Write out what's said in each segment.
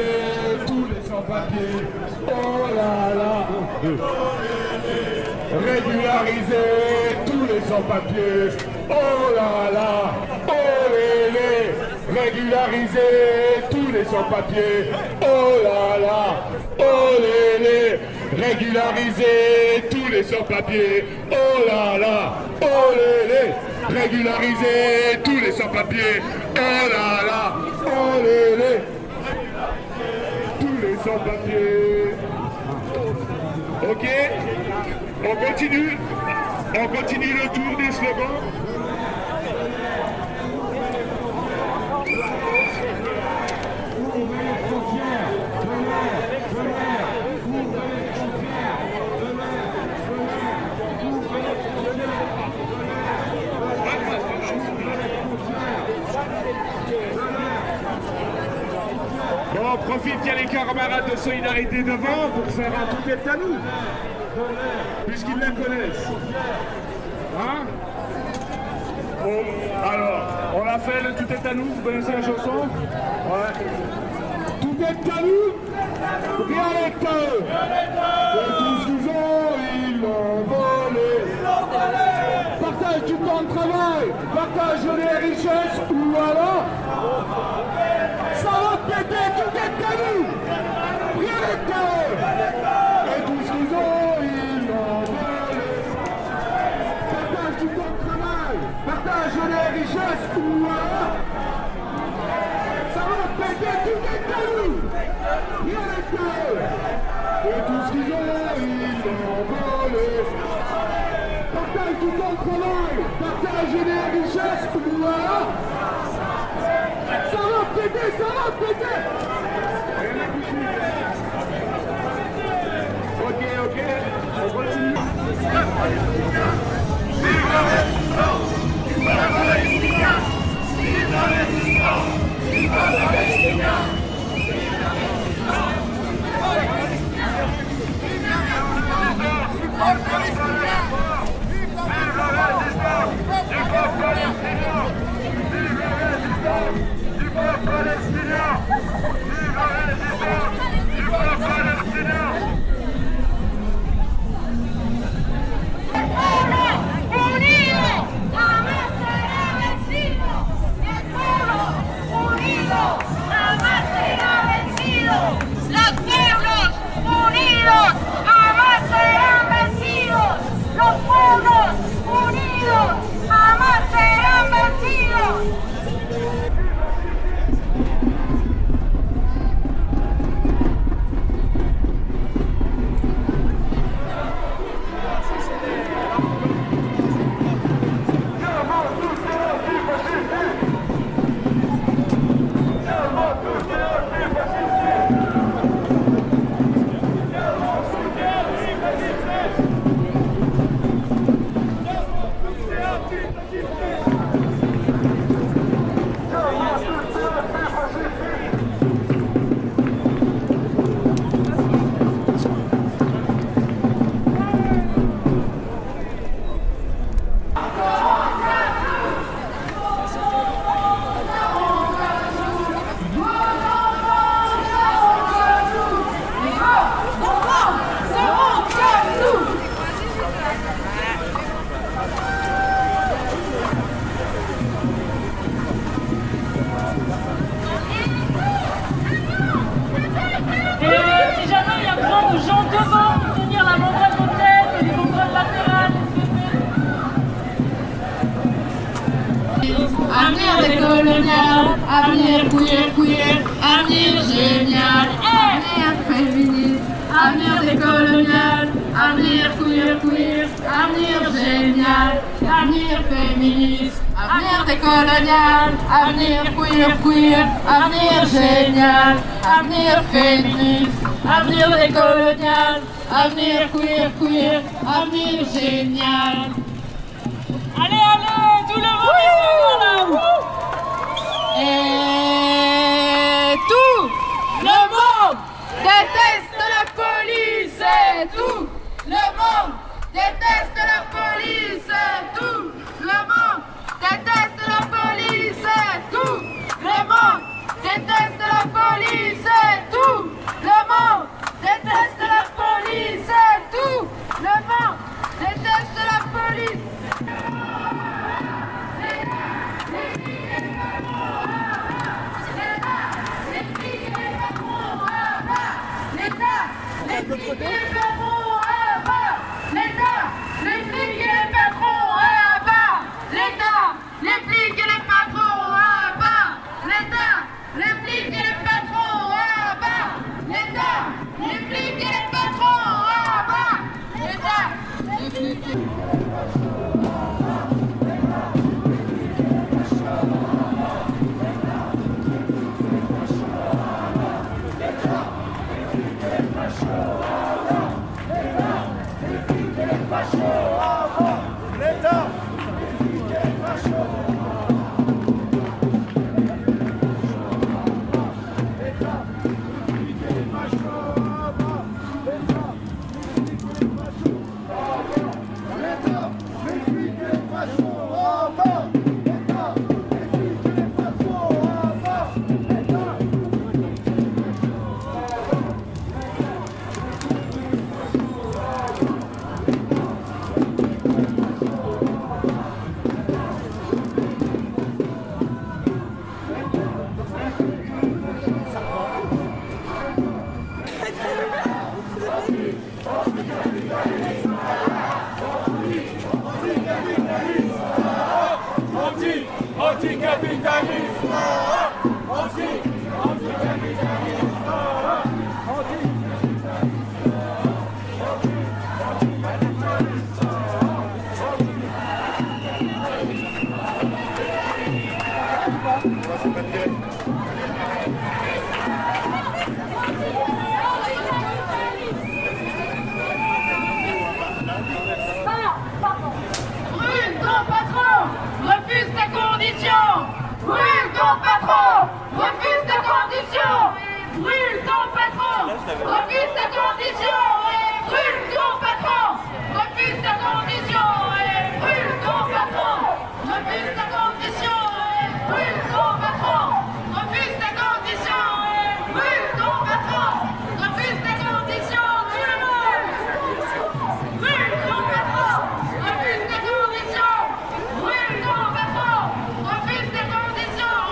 Régulariser tous les sans-papiers. Oh là là. Régulariser tous les sans-papiers. Oh là là. Oh les. Régulariser tous les sans-papiers. Oh là là. Oh les. Régulariser tous les sans-papiers. Oh là là. Oh les. Régulariser tous les sans-papiers. Oh là là. Oh les. Tous les sans-papiers. Ok? On continue le tour des slogans. Bon, on profite qu'il y a les camarades de solidarité devant pour faire un tout est à nous, puisqu'ils la connaissent. Hein? Bon, alors... On l'a fait, le Tout est à nous, vous connaissez la chanson? Ouais. Tout est à nous, rien n'est à eux. Et tous nous ont, ils l'ont volé. Partage du temps de travail, partage les richesses, ou alors ça va péter, tout est à nous, rien n'est à eux. Et tous nous ont, ils l'ont volé. Partage du temps de travail, partage les richesses, ou alors ça va péter, tout est à nous, rien n'est à eux. Et tout ce qu'ils ont, ils l'ont volé. Partage du temps de travail, partage les richesses, voilà. Ça va péter, ça va péter. Ok, ok, on continue. Vive la résistance! Vive la résistance! Vive la résistance! Vive la résistance! Avenir décolonial, avenir queer, queer, avenir génial, avenir féministe, avenir décolonial, avenir queer, queer, avenir génial, avenir féministe, avenir décolonial, avenir queer, queer, avenir génial, avenir féministe, avenir décolonial, avenir queer, queer, avenir génial. Allez, allez, tout le monde là. Et tout le monde déteste la police. Et tout le monde déteste la police. Et tout le monde déteste la police. Et tout le monde déteste la police. Et tout le monde déteste la police. Et tout le monde déteste la police. Brûle ton patron, refuse tes conditions. Brûle ton patron, refuse tes conditions. Brûle ton patron, refuse tes conditions. Brûle ton patron, refuse tes conditions. Brûle ton patron, refuse tes conditions. Brûle ton patron, refuse tes conditions. Brûle ton patron, refuse tes conditions. Tout le monde. Brûle ton patron, refuse tes conditions. Brûle ton patron, refuse tes conditions.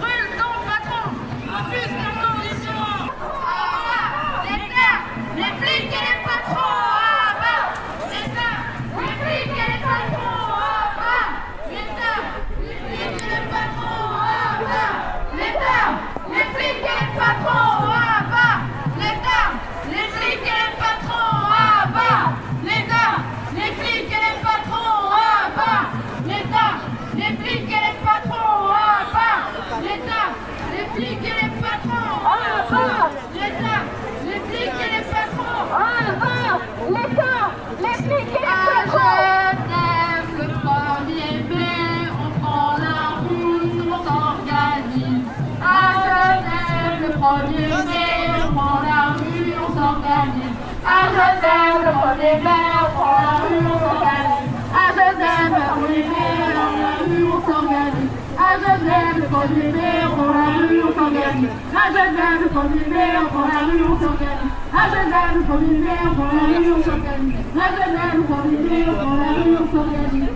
Brûle ton patron, refuse tes conditions. L'État, les flics et les patrons. L'État, les flics et les patrons. L'État, les flics et les patrons. L'État, les flics et les patrons. L'État, les flics et les patrons. L'État, les flics et les patrons. L'État, les flics et les patrons. L'État, les flics et les patrons. L'État, les flics et les patrons. L'État, les flics et les patrons. Le 1er mai, on prend la route, on s'organise. À Genève, le 1er mai, on prend la rue, on s'organise. À Genève, le 1er mai, on prend la rue, on s'organise. À Genève, le 1er mai, on prend la rue, on s'organise. À Genève, le 1er mai, on prend la rue, on s'organise. À Genève, le 1er mai, on prend la rue, on s'organise. À Genève, le 1er mai, on prend la rue, on s'organise. À Genève, le 1er mai, on prend la rue, on s'organise.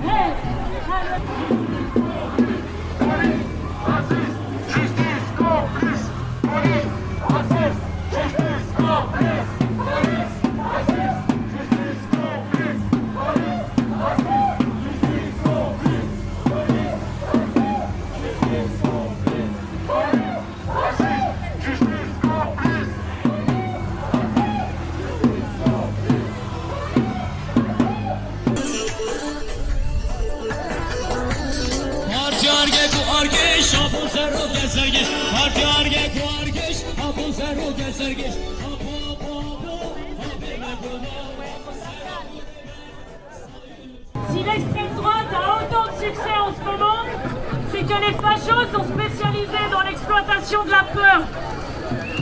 Si l'extrême droite a autant de succès en ce moment, c'est que les fachos sont spécialisés dans l'exploitation de la peur.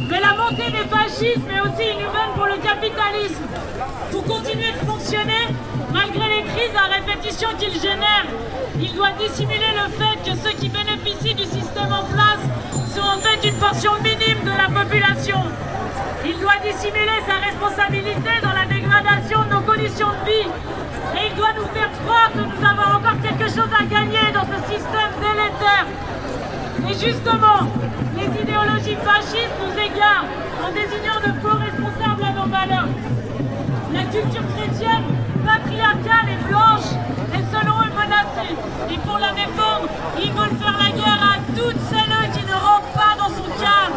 Mais la montée des fascismes est aussi inhumaine pour le capitalisme. Pour continuer de fonctionner, malgré les crises à répétition qu'il génère, il doit dissimuler le fait que ceux qui bénéficient du système en place sont en fait une portion minime de la population. Il doit dissimuler sa responsabilité dans la dégradation de nos conditions de vie. Et il doit nous faire croire que nous avons encore quelque chose à gagner dans ce système délétère. Et justement, les idéologies fascistes nous égarent en désignant de faux responsables à nos malheurs. La culture chrétienne, patriarcale et blanche est selon eux menacée. Et pour la défendre, ils veulent faire la guerre à toutes celles qui ne rentrent pas dans son cadre.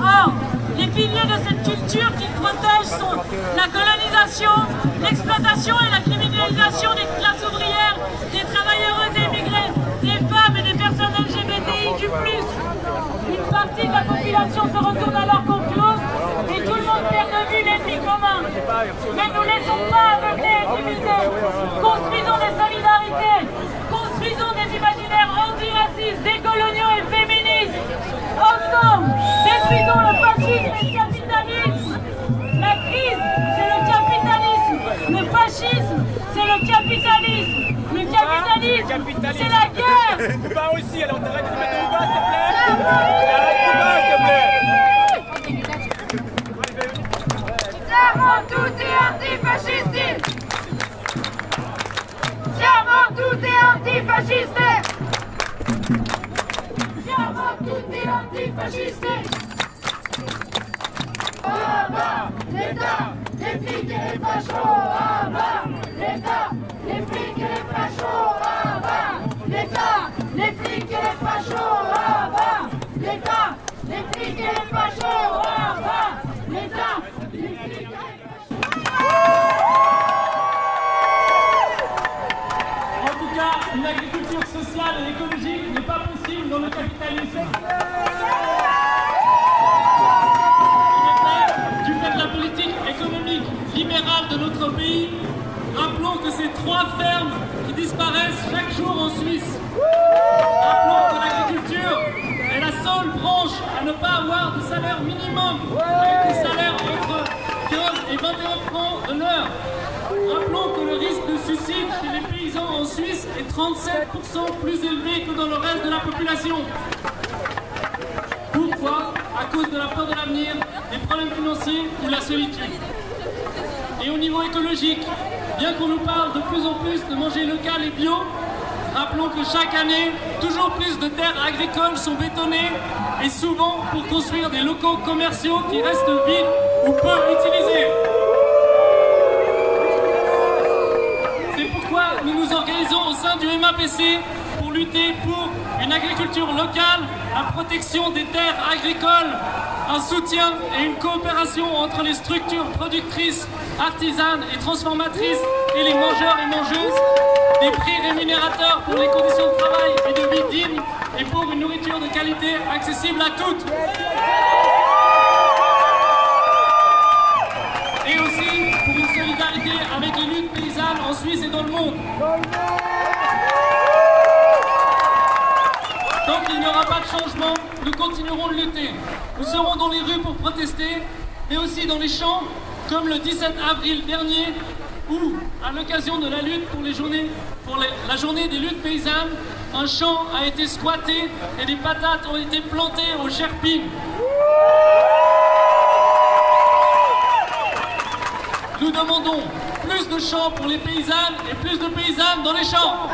Or, les piliers de cette culture qu'ils protègent sont la colonisation, l'exploitation et la criminalisation des classes ouvrières, des travailleuses et immigrés, des femmes et des personnes LGBTIQ+. Une partie de la population se retourne alors contre l'autre et tout le monde perd de vue l'ennemi commun. Mais ne nous laissons pas aveugler et diviser. Construisons des solidarités, construisons des imaginaires antiracistes, décoloniaux et féministes. Ensemble, détruisons le fascisme et le capitalisme. La crise, c'est le capitalisme. Le fascisme, c'est le capitalisme. Le capitalisme, c'est la guerre. Cuba aussi, alors t'arrêtes de mettre Cuba, s'il te plaît. Arrête Cuba, s'il te plaît. Serment tout est antifasciste. Serment tout est antifasciste. Serment tout est antifasciste. À bas l'État, les flics et les fachos. À bas l'État, les flics et les fachos. À bas l'État, les flics et les fachos. À bas l'État, les flics et les fachos. À bas l'État, les flics et les fachos. En tout cas, une agriculture sociale et écologique n'est pas possible dans le capitalisme. capitaliste. Du fait de la politique économique libérale de notre pays, rappelons que c'est 3 fermes qui disparaissent chaque jour en Suisse. Rappelons que l'agriculture est la seule branche à ne pas avoir de salaire minimum, avec des salaires entre 15 et 21 francs de l'heure. Rappelons que le risque de suicide chez les paysans en Suisse est 37% plus élevé que dans le reste de la population. Pourquoi? À cause de la peur de l'avenir, des problèmes financiers ou la solitude. Et au niveau écologique, bien qu'on nous parle de plus en plus de manger local et bio, rappelons que chaque année, toujours plus de terres agricoles sont bétonnées et souvent pour construire des locaux commerciaux qui restent vides ou peu utilisés. C'est pourquoi nous nous organisons au sein du MAPC pour lutter pour une agriculture locale, la protection des terres agricoles, un soutien et une coopération entre les structures productrices, artisanes et transformatrices et les mangeurs et mangeuses, des prix rémunérateurs pour les conditions de travail et de vie dignes et pour une nourriture de qualité accessible à toutes. Et aussi pour une solidarité avec les luttes paysannes en Suisse et dans le monde. Tant qu'il n'y aura pas de changement, nous continuerons de lutter. Nous serons dans les rues pour protester, mais aussi dans les champs, comme le 17 avril dernier, où, à l'occasion de la lutte pour la journée des luttes paysannes, un champ a été squatté et des patates ont été plantées au Sherping. Nous demandons plus de champs pour les paysannes et plus de paysannes dans les champs.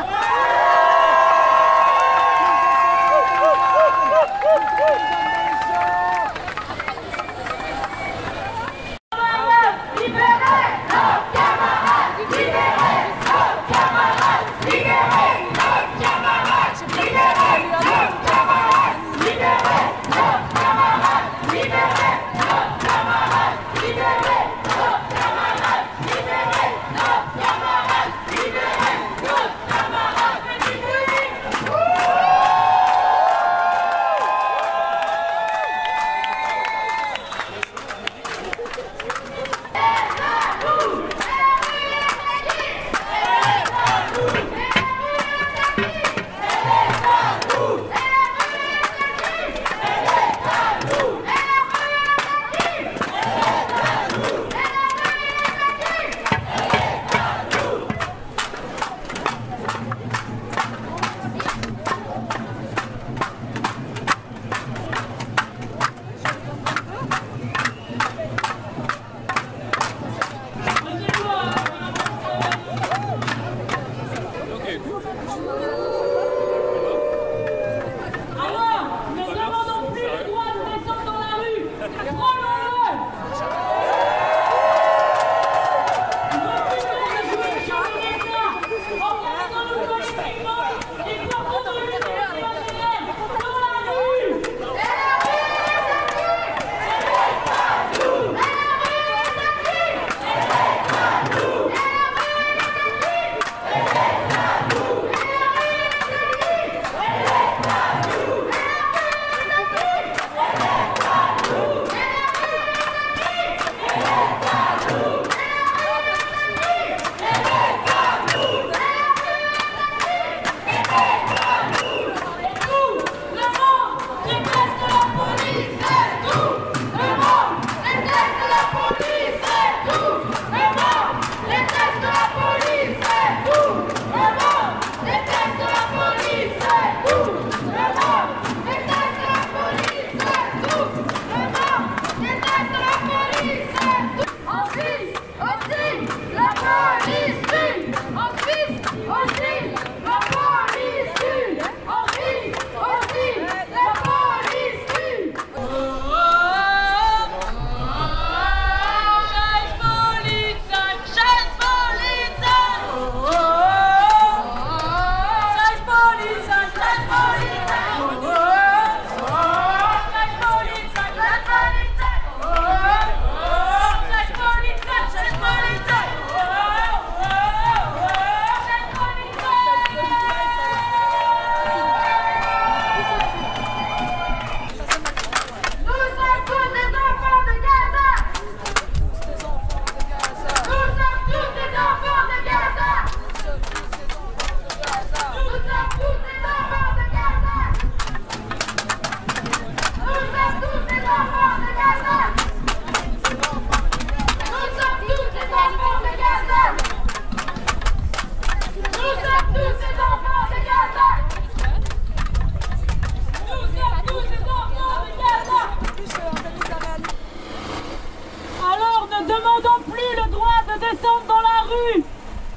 descendre dans la rue.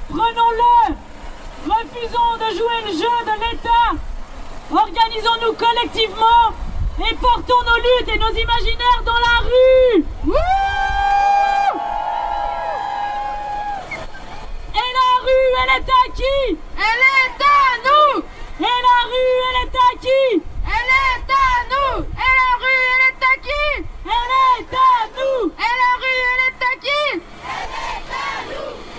Prenons-le. Refusons de jouer le jeu de l'État. Organisons-nous collectivement et portons nos luttes et nos imaginaires dans la rue. Et la rue, elle est à qui? Elle est à nous. Et la rue, elle est à qui? Elle est à nous. Et la rue, elle est à qui? Elle est à nous. Et la rue, elle est à qui?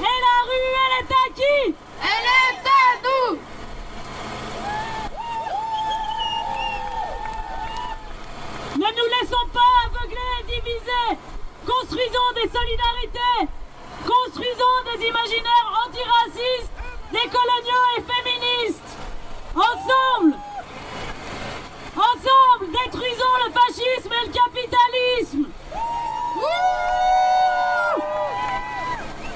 Et la rue, elle est à qui? Elle est à nous. Ne nous laissons pas aveugler et diviser. Construisons des solidarités. Construisons des imaginaires antiracistes, décoloniaux et féministes. Ensemble, détruisons le fascisme et le capitalisme.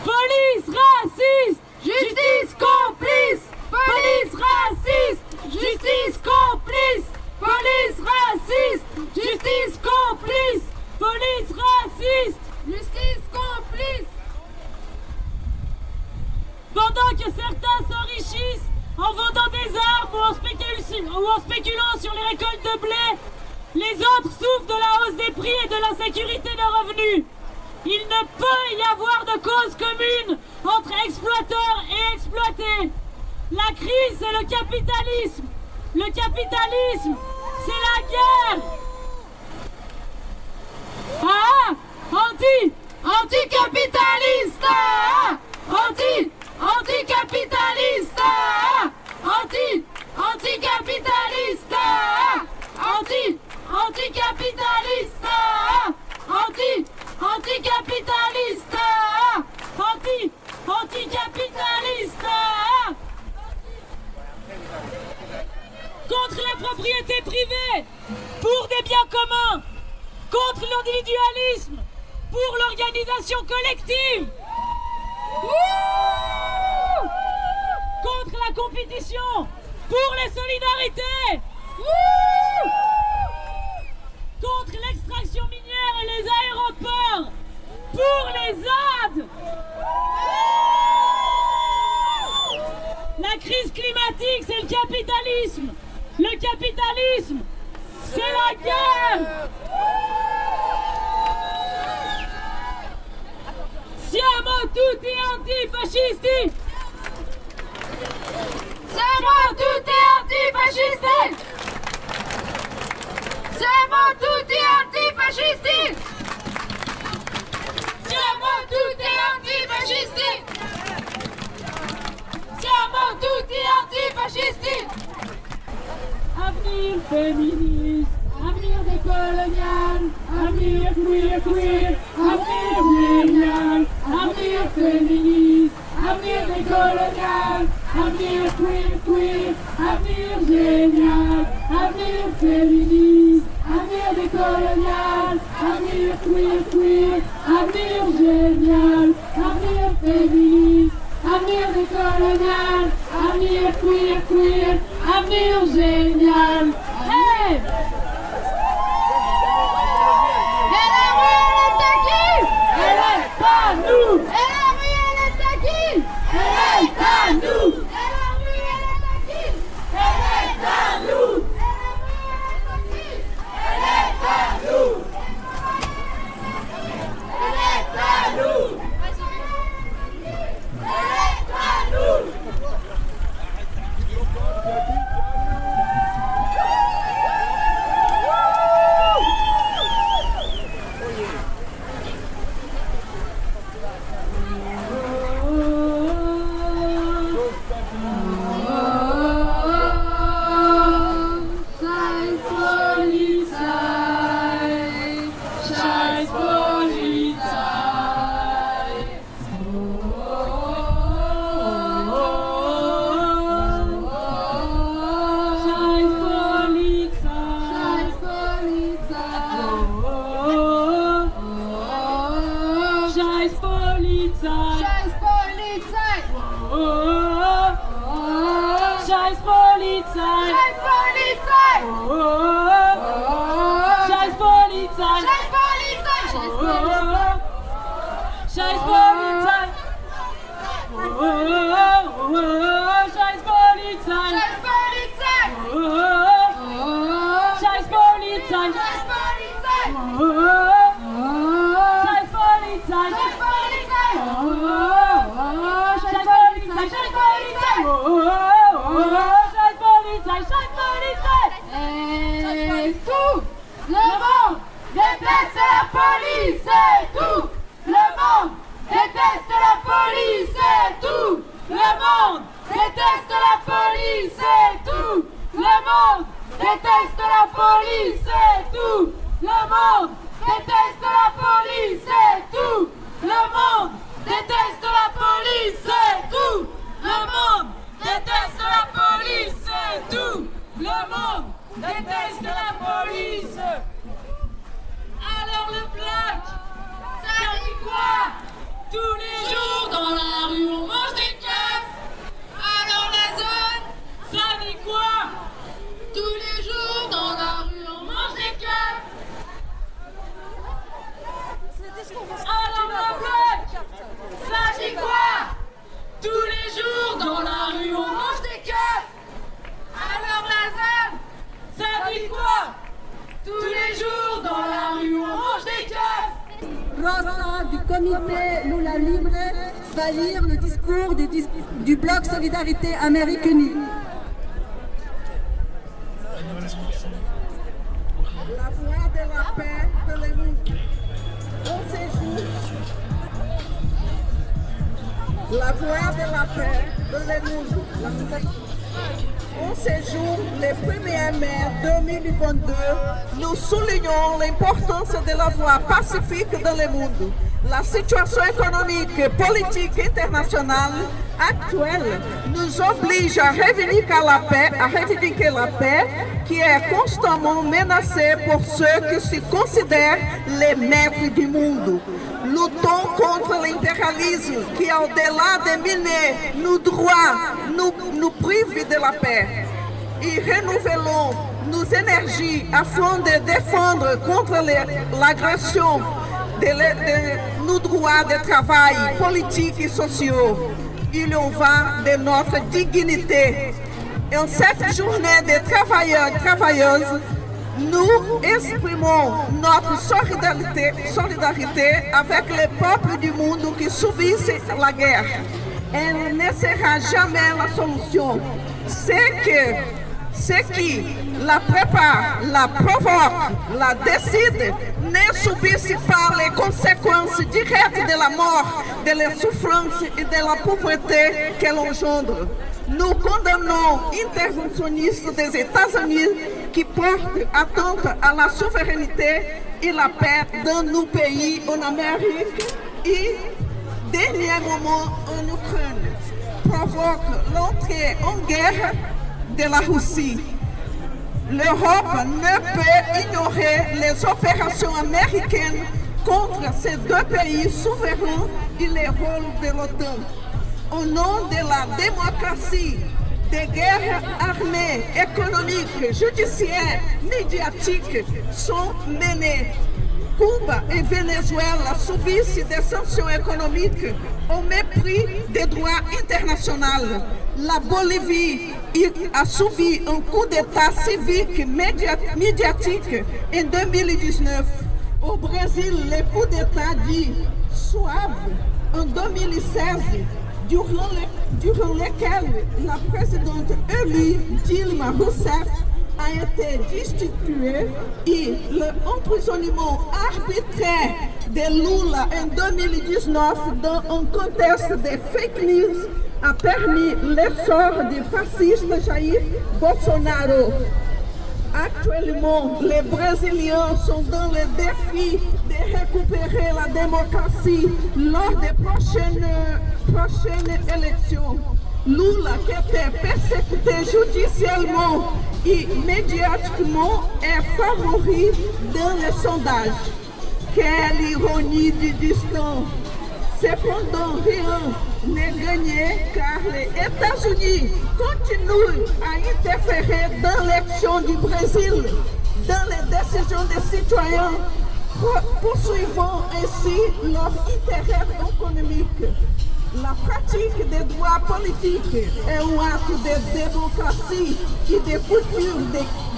Police raciste, Justice complice. police raciste, justice complice. Police raciste, justice complice. Police raciste. Justice complice. Pendant que certains s'enrichissent en vendant des armes ou en spéculant sur les récoltes de blé, les autres souffrent de la hausse des prix et de l'insécurité de revenus. Il ne peut y avoir de cause commune entre exploiteurs et exploités. La crise, c'est le capitalisme. Le capitalisme, c'est la guerre. Anticapitaliste. Anticapitaliste. Anticapitaliste. Anticapitaliste. Anticapitaliste. Anticapitaliste. Contre la propriété privée, pour des biens communs. Contre l'individualisme, pour l'organisation collective. Contre la compétition, pour les solidarités. Contre l'extraction minière et les aéroports, pour les ZAD. La crise climatique, c'est le capitalisme. Le capitalisme, c'est la guerre. Siamo tutti antifascisti. Siamo tutti antifascisti. Siamo tutti antifascisti. Siamo tutti antifascisti. Siamo tutti antifascisti. Avenir féministe, avenir décolonial, avenir queer, avenir génial, avenir féministe, avenir décolonial, avenir queer, avenir génial, avenir féministe, avenir décolonial, avenir queer, avenir génial, avenir féministe, avenir décolonial, avenir queer, avenir génial. Hey! Et la rue, elle est à qui? Elle est à nous! Et la rue, elle est à qui? Elle est à nous! Et la rue, elle est à qui? Elle est à nous! Elle est à nous. Elle est à nous! Polizei! Et tout le monde déteste la police, et tout le monde déteste la police, et tout le monde déteste la police, et tout le monde déteste la police, et tout le monde déteste la police, et tout le monde déteste la police, et tout le monde déteste la police, et tout le monde déteste la police. Alors le bloc, ça dit quoi? Tous les jours dans la rue on mange des keufs. Alors la zone, ça dit quoi? Tous les jours dans la rue on mange des keufs. Alors le bloc, ça dit quoi? Tous les jours dans la rue on mange des keufs. Alors la zone, ça dit quoi? Tous les jours dans la rue on mange des keufs. Rosa du comité Lula Libre va lire le discours du Bloc Solidarité Amérique Unie. La voix de la paix de l'émotion. Au séjour. La voix de la paix de l'émotion. Au séjour, le 1er mai 2022, nous soulignons l'importance de la voie pacifique dans le monde. La situation économique et politique internationale actuelle nous oblige à revendiquer la paix qui est constamment menacée pour ceux qui se considèrent les maîtres du monde. Luttons contre l'impérialisme qui, au-delà de miner nos droits, nous prive de la paix. Et renouvelons nos énergies afin de défendre contre l'agression de nos droits de travail politiques et sociaux. Il en va de notre dignité. En cette journée des travailleurs et travailleuses, nous exprimons notre solidarité avec les peuples du monde qui subissent la guerre. Elle ne sera jamais la solution. Ceux qui la préparent, la provoquent, la décident, ne subissent pas les conséquences directes de la mort, de la souffrance et de la pauvreté qu'elle engendre. Nous condamnons l'interventionnisme des États-Unis qui porte atteinte à la souveraineté et la paix dans nos pays en Amérique et, dernier moment, en Ukraine, provoque l'entrée en guerre de la Russie. L'Europe ne peut ignorer les opérations américaines contre ces deux pays souverains et les rôles de l'OTAN. Au nom de la démocratie, des guerres armées, économiques, judiciaires, médiatiques sont menées. Cuba et Venezuela subissent des sanctions économiques au mépris des droits internationaux. La Bolivie a subi un coup d'État civique médiatique en 2019. Au Brésil, le coup d'État dit Suave en 2016, durant lequel la présidente élue Dilma Rousseff a été destituée et l'emprisonnement arbitraire de Lula en 2019 dans un contexte de fake news a permis l'essor du fasciste Jair Bolsonaro. Actuellement, les Brésiliens sont dans le défi de récupérer la démocratie lors des prochaines élections. Lula, qui était persécuté judiciairement et médiatiquement, est favori dans les sondages. Quelle ironie du destin! Cependant, rien n'est gagné car les États-Unis continuent à interférer dans l'action du Brésil, dans les décisions des citoyens, poursuivant ainsi leur intérêt économique. La pratique des droits politiques est un acte de démocratie et de culture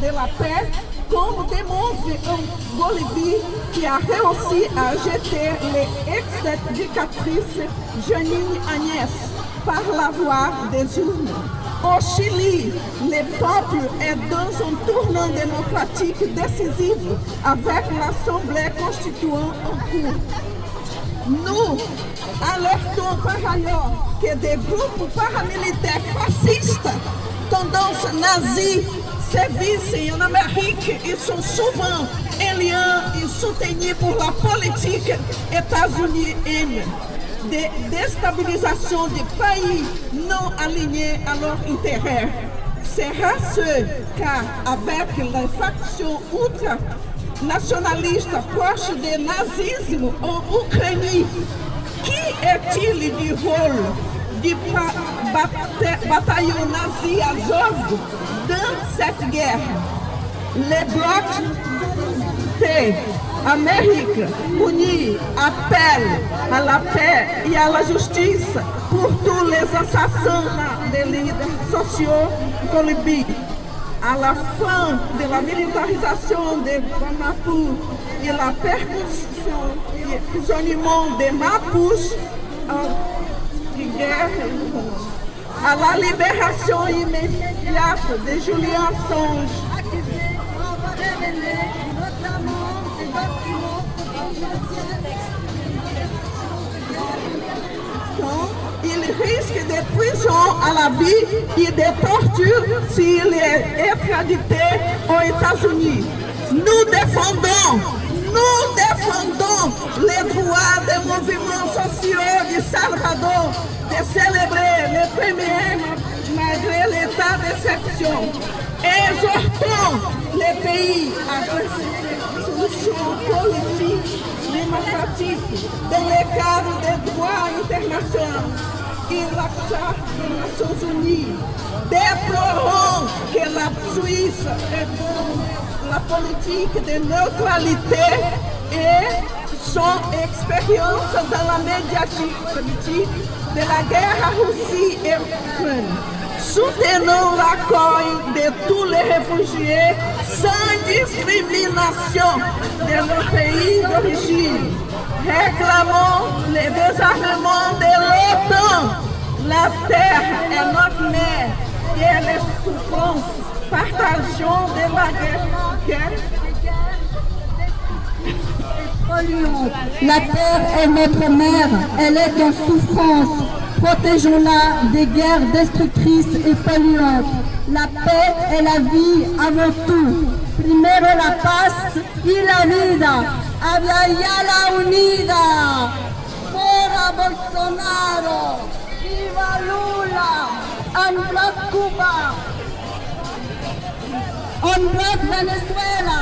de la paix comme démontre un Bolivie qui a réussi à jeter les ex-éducatrices Janine Agnès par la voie des urnes. Au Chili, le peuple est dans un tournant démocratique décisif avec l'Assemblée constituante en cours. Nous alertons par ailleurs que des groupes paramilitaires fascistes, tendance nazie, sévissent en Amérique et sont souvent en lien et soutenus pour la politique états-unienne de déstabilisation des pays non alignés à leurs intérêts. C'est raceux car avec les factions ultra-nationalistes proches du nazisme en Ukraine, qui est-il du rôle du bataillon nazi Azov dans cette guerre? Les blocs Amérique unie appelle à la paix et à la justice pour tous les assassinats des leaders sociaux colombiens, à la fin de la militarisation de Bamako et la persécution et prisonnièrement des Mapuches de guerre, à la libération immédiate de Julian Assange. Il risque de prison à la vie et de torture s'il est extradité aux États-Unis. Nous défendons les droits des mouvements sociaux du Salvador de célébrer le 1er malgré l'état d'exception. Exhortons les pays à une solution politique démocratique dans le cadre des droits internationaux et la Charte des Nations Unies. Déplorons que la Suisse ait la politique de neutralité et son expérience dans la médiation politique de la guerre à Russie et Ukraine. Soutenons l'accueil de tous les réfugiés sans discrimination de leur pays d'origine. Réclamons le désarmement de l'OTAN. La terre est notre mère et les souffrances. Partageons de la guerre. La terre est notre mère, elle est en souffrance. Protégeons-la des guerres destructrices et polluantes. La paix et la vie avant tout. Primero la paz y la vida. Habla ya la unida. Fuera Bolsonaro. Viva Lula. Unblock Cuba. Unblock Venezuela.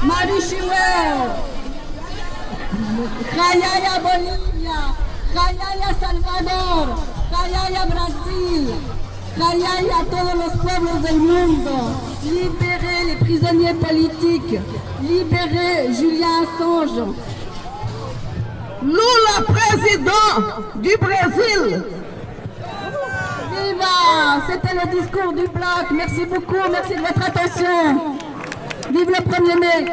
Marichuel. Jayaya Bolivia, Jayaya Salvador, Jayaya Brasil, Jayaya todos los pueblos del mundo. Libérez les prisonniers politiques, libérez Julian Assange. Lula, président du Brésil. Viva! C'était le discours du bloc. Merci beaucoup, merci de votre attention. Vive le 1er mai.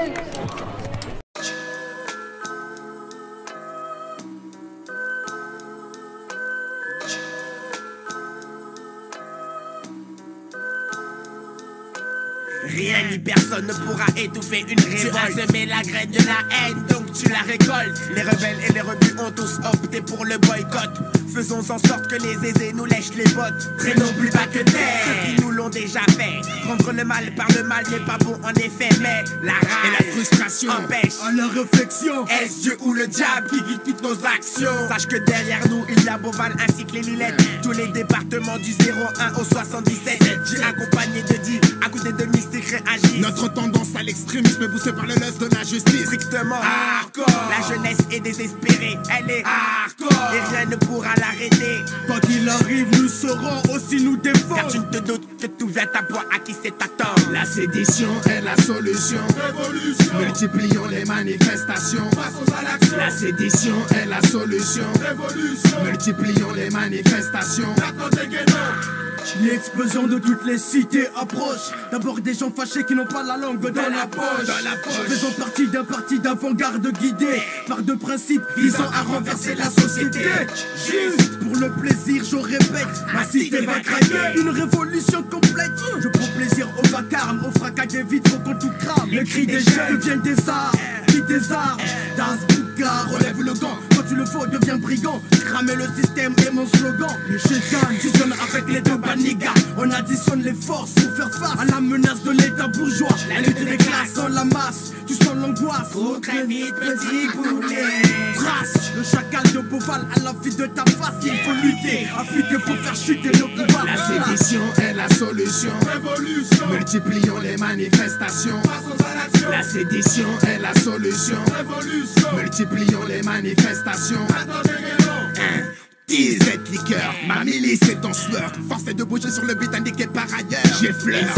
Rien ni personne ne pourra étouffer une révolte. Tu as semé la graine de la haine, donc tu la récoltes. Les rebelles et les rebus ont tous opté pour le boycott. Faisons en sorte que les aisés nous lèchent les bottes. Traînons plus bas que terre, ceux qui nous l'ont déjà fait. Prendre le mal par le mal n'est pas bon en effet, mais la rage et la frustration empêchent en leur réflexion. Est-ce Dieu ou le diable qui guide toutes nos actions? Sache que derrière nous il y a Beauval ainsi que les Lilettes. Tous les départements du 01 au 77. J'ai accompagné de 10 à côté de mystique réagir. Notre tendance à l'extrémisme poussée par le lust de la justice. Strictement hardcore. La jeunesse est désespérée, elle est hardcore. Et rien ne pourra l'arrêter. Quand il arrive, nous saurons aussi nous défendre. Car tu ne te doutes que tout vient à point à qui c'est attendre. La sédition est la solution. Révolution. Multiplions les manifestations. Passons à l'action. La sédition est la solution. Révolution. Multiplions les manifestations. L'explosion de toutes les cités approche. D'abord des gens fâchés qui n'ont pas la langue dans la poche. Faisons partie d'un parti d'avant-garde guidé par deux principes visant à renverser la société. Juste pour le plaisir, je répète, ma cité va craquer. Une révolution complète. Je prends plaisir au vacarme, au fracas des vitres quand tout crame. Les cris des jeunes deviennent des arts, puis des arts. Das Bouka, relève le gant. Quand tu le faut, deviens brigand. Cramer le système est mon slogan. Le chétan fusionne avec les deux banigas. On additionne les forces pour faire face à la menace de l'état bourgeois. La lutte des classes dans la masse, tu sens l'angoisse. Faut très vite, petit boulet. Trace le chacal de Beauval à la vie de ta face. Il faut lutter, affûter pour faire chuter le pouvoir. La sédition est la solution. Révolution. Multiplions les manifestations. La sédition est la solution. Révolution. Multiplions les manifestations. 17 liqueurs, ma milice est en sueur. Force est de bouger sur le but indiqué par ailleurs. J'effleure,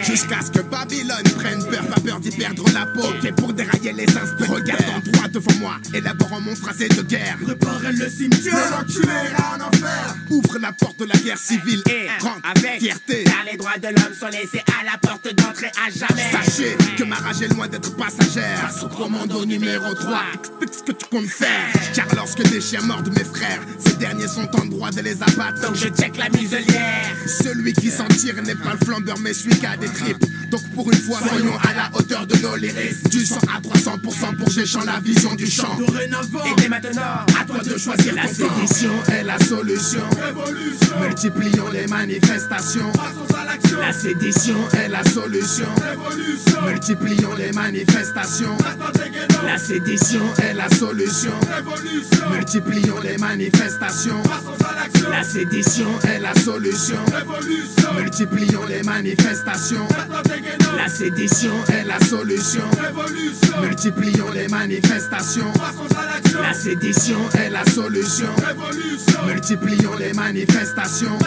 jusqu'à ce que Babylone prenne peur. Pas peur d'y perdre la peau. Et pour dérailler les instants, regarde en droit devant moi, élaborant mon phrasé de guerre. Préparez le cimetière, l'enculé ira en enfer. Ouvre la porte de la guerre civile et rentre avec fierté. Car les droits de l'homme sont laissés à la porte d'entrée à jamais. Sachez que ma rage est loin d'être passagère. Face au commando numéro 3, explique ce que tu comptes faire. Car lorsque des chiens mordent mes frères, ces derniers sont en droit de les abattre. Donc je check la muselière. Celui qui s'en tire n'est pas le flambeur mais celui qui a des tripes. Donc pour une fois soyons à la hauteur de nos lyrics. Du 100 à 300% pour Géchant la vision du champ. Dorénavant, et dès maintenant, à toi de choisir. La sédition est la solution. Révolution. Multiplions les manifestations. Passons à l'action. La sédition est la solution. Révolution. Multiplions les manifestations. La sédition est la solution. Révolution. Multiplions les manifestations. Passons à l'action. La sédition est la solution. Révolution. Multiplions les manifestations. La sédition est la solution. Révolution. Multiplions les manifestations. Passons à l'action. La sédition est la solution. Révolution. Multiplions les manifestations.